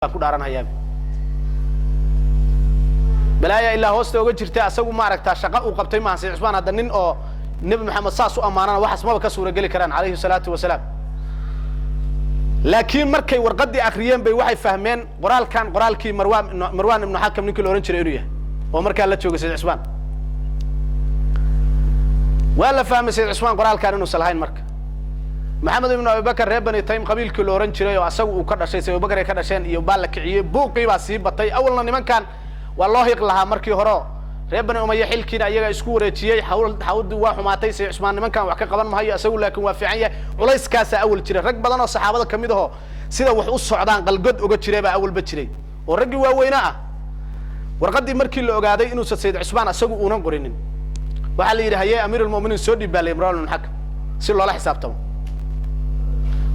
كودارن هياب بلايا إلا هوست وجرتي أسوق ما ركتا شقاء وقبتي مع سيد عثمان هذا النين أو نبي محمد صاص أمانة واحد ما بكسور جلي كران عليه الصلاة والسلام لكن مركي ورقدي آخرين بيوحي فهمين قرال كي مروان بن حكم نيكل أورنج الأورية ومركي لا تشوق سيد عثمان ولا فهم سيد عثمان قرال كان إنه سلهين مرك محمد بن أبي بكر ربنا تيم قبيل كل أورنج ريو أسوق وكذا شيء سيد أبي بكر كذا شيء يبالك يبوقي بسيب بطي أول لما كان والله يقلها مركي هراء ربنا أمي يحل كنا يجا سكورة شيء حاول واحد ما تيسي عثمان ما كان وحكي قبل ما هي أسوي لكن وافعية ولا يسكاسة أول شيء رك بدنا الصحابة كم يده سيدا وحوس صعدان قال قد وقد شيء بقى أول بتشري والرجل ويناه ورقدي مركي اللي قاعدين إنه سيد عثمان أسوي ونقرنين وحلي رهية أمير المؤمنين سودي بالي إمران الحكم سير الله حساب تمام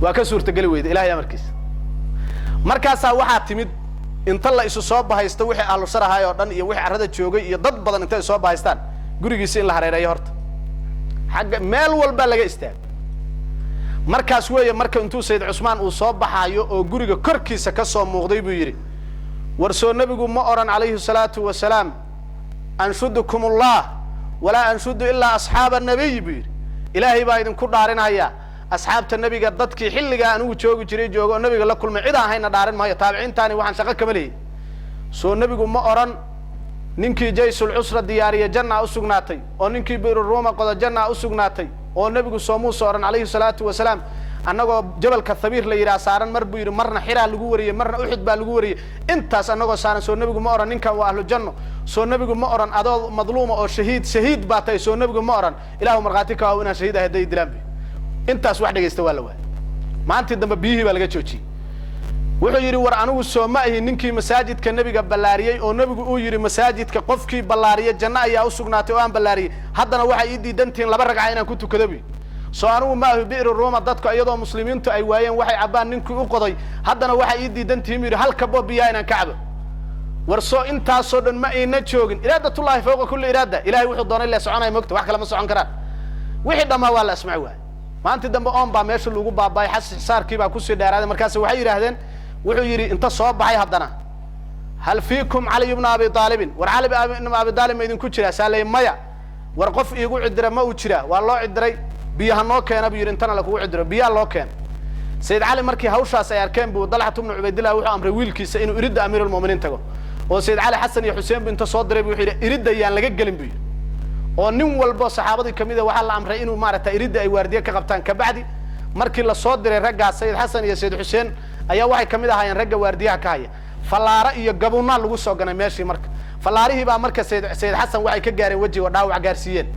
وكسر تقلويد إلهي يا مركز واحد تمد inta la isu soo bahaysto wixii ahlu sarahay oo dhan iyo wixii arada joogay iyo dad badan inta soo bahaystaan gurigiisa in la hareereeyo horta xagga meel walba laga istaag markaas weeye marka intuu Sayyid Usmaan uu soo baxayo oo guriga korkiisa ka soo muuqday buu yiri war soo nabigu ma oran alayhi salatu wasalaam anshudukumullah wala anshudu illa ashaaban nabiy buu yiri ilaahi baa idin ku dhaarinaya asxaabta nabiga dadkii xilliga aan uu joogi jiray joogo nabiga la kulmay cid aan hayna dhaarin maayo taabiciintaani waxaan shaqo kama leeyahay soo nabigu ma oran ninkii jaysul usra diyaariya janna u sugnaatay oo ninkii biir Roma qoda janna u sugnaatay oo nabigu soo muusa oran alayhi salatu wasalaam annagoo jabalka thabiir la yiraahdo saaran mar buu yiri marna xiraa lagu wariyay marna uxud baa lagu wariyay intaas annagoo saaran soo nabigu ma oran ninkan waa ahlu janno soo nabigu ma oran adoo madluuma oo shahiid baatay soo nabigu ma oran ilaahu marqaati ka waa inaan shahiid ahay dilaan intaas wax dhageysta waa la waay maanta dambe biyihii baa laga joojiyay wuxuu yiri war anigu soo ma ahi ninkii masaajidka nabiga ballaariyay oo nabigu uu yiri masaajidka qofkii ballaariya janna ayaa u sugnaatay oo aan ballaariyay haddana waxa ii diidantiin laba ragca inaan ku tukado bi soo anigu ma ahi biir Roma dadku iyadoo muslimiintu ay waayeen waxay cabaan ninkii u qoday haddana waxa ii diidantiin yiri halka boobiya inaan kacbo war soo intaas oo dhan ma ayna joogin iraadatullaahi fawqa kulli iraada ilaahay wuxuu doonay la soconay mogta wax kale ma socon karaan wixii dhamaa waa la asmac waay maanta dambe oon baa meesha lagu baabay xasaarkii baa ku soo dheeraaday markaas waxay yiraahdeen wuxuu yiri inta soo baxay haddana hal fiikum Ali ibn Abi Talib war Ali ibn Abi Talib idin ku jira saalay maya war qof iigu cidira ma uu jira waa loo cidiray biyaha noo keenay buu yiri intana la kugu cidiro biyaha loo keen Sayyid Ali markii hawshaas ay arkeen buu Dalhat ibn Ubaydillah wuxuu amray wiilkiisa inuu irida amiirul muuminiin tago oo Sayyid Ali Xasan iyo Xuseen binta soo diray buu yiri irida yaan laga gelin buu oo nin walba saxaabadii kamida waxa la amray inuu maarata irida ay waardiye ka qabtaan ka bacdi markii la soo diray ragga Sayyid Xasan iyo Sayyid Xuseen ayaa waxay kamid ahaayeen ragga waardiyaha ka haya falaara iyo gabowna lagu soo ganay meeshii marka falaarihi baa marka Sayyid Xasan waxay ka gaareen wajiga dhaawac gaarsiiyeen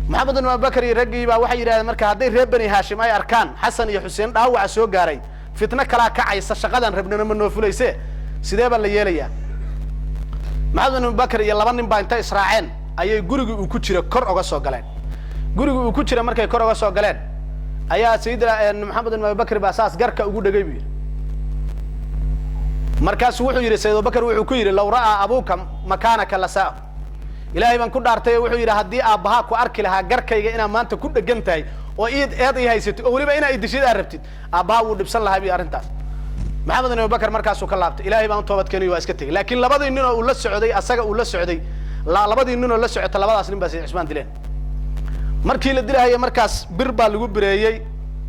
Maxamed ibn Abubakar iyo raggii baa waxay yiraahdeen marka haday reer Bani Hashim ay arkaan Xasan iyo Xuseen dhaawac soo gaaray fitna kala kacaysa shaqadan rabnana ma noo fulayse sidee baa la yeelayaa Maxamed ibn Abubakar iyo laba nin baa inta israaceen ayay guriga uu ku jira kor uga soo galeen guriga uu ku jira markay kor uga soo galeen ayaa Sayyidina Maxamed ibn Abubakar baa saas garka ugu dhagay biir markaas wuxuu yiri Sayyid Abubakar wuxuu ku yiri law raa abuka makaanaka la saa ilaahay baan ku dhaartay wuxuu yiri hadii aabaha ku arki lahaa garkayga inaan maanta ku dhagantahay oo eed ay haysato oo waliba inay dishid arabtid aabaha uu dhibsan lahaa bi arintaas Maxamed ibn Abubakar markaas uu ka laabtay ilaahay baan toobad keenay waa iska tagay laakiin labadii nin oo uu la socday asaga uu la socday labadii nin oo la socota labadaas nin baa Sayyid Usmaan dileen markii la dilahay markaas bir baa lagu bireeyay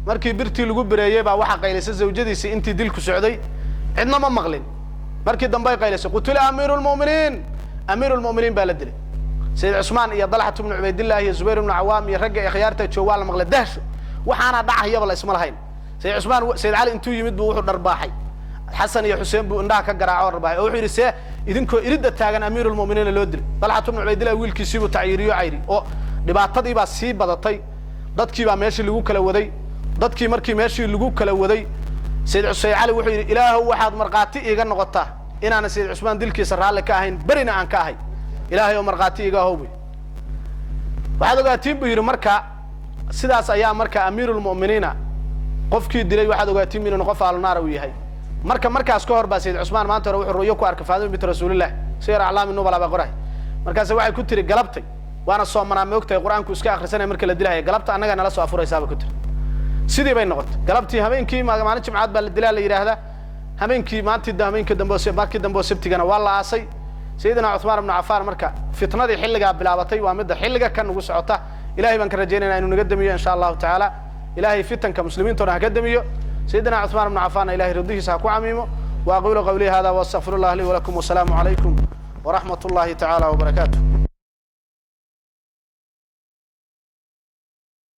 markii birtii lagu bireeyay baa waxa qaylisay zawjadiisa intii dilku socday cidna ma maqlin markii dambe ay qaylisay qutila amiirul muuminiin baa la dilay Sayyid Usmaan iyo Dalhat ibn Ubaydillah iyo Zubayr ibn Awaam iyo ragga khiyaarta jooga la maqlay dahsho waxaana dhacayaba la isma lahayn Sayyid Usmaan Sayyid Ali intuu yimid buu wuxuu dharbaaxay Xasan iyo Xuseen buu indhaha ka garaaco dharbaaxay oo wuxuu yiri see idinkoo irida taagan amiirul muuminiin loo dilay Dalhat ibn Ubaydillah wiilkiisii buu taayiriyo ayri oo dhibaatadii baa sii badatay dadkii baa meeshii lagu kala waday dadkii markii meeshii lagu kala waday Sayyid Ali wuxuu yiri ilaahu waxaad marqaati iiga noqotaa inaan Sayyid Usmaan dilkiisa raali ka ahayn barina aan ka ahay ilaahay oo marqaati iiga hoobi waxaad ogaatiin buu yiri marka sidaas ayaa marka amiirul muuminiina qofkii dilay waxaad ogaatiin inuu qof aalnaar uu yahay markaas ka hor baa Sayyid Usmaan maanta hore wuxuu rooyo ku arkay Faadimo bint Rasuulillah sayr aclaam nubala ba qoray markaas waxay ku tiri galabtay waana soo manaa ogtay quraanku iska akhrisanay marka la dilahay galabta anaga nala soo afuraysaa ku tiri sidii bay noqotay galabtii habeenkii maalin jimcaad baa la dilaa la yiraahdaa همينكي ما أنت همينك دمبوس باكي دمبوس سبتيجنا والله عصي سيدنا عثمان بن عفان مركا فتنة دي حلقة بلابطي ومدة حلقة كان وسعته إلهي بنك رجينا إنه نقدم إن شاء الله تعالى إلهي فتن كمسلمين ترى نقدم سيدنا عثمان بن عفان إلهي رضيه ساكو عميمه وأقول قولي هذا واستغفر الله لي ولكم والسلام عليكم ورحمة الله تعالى وبركاته.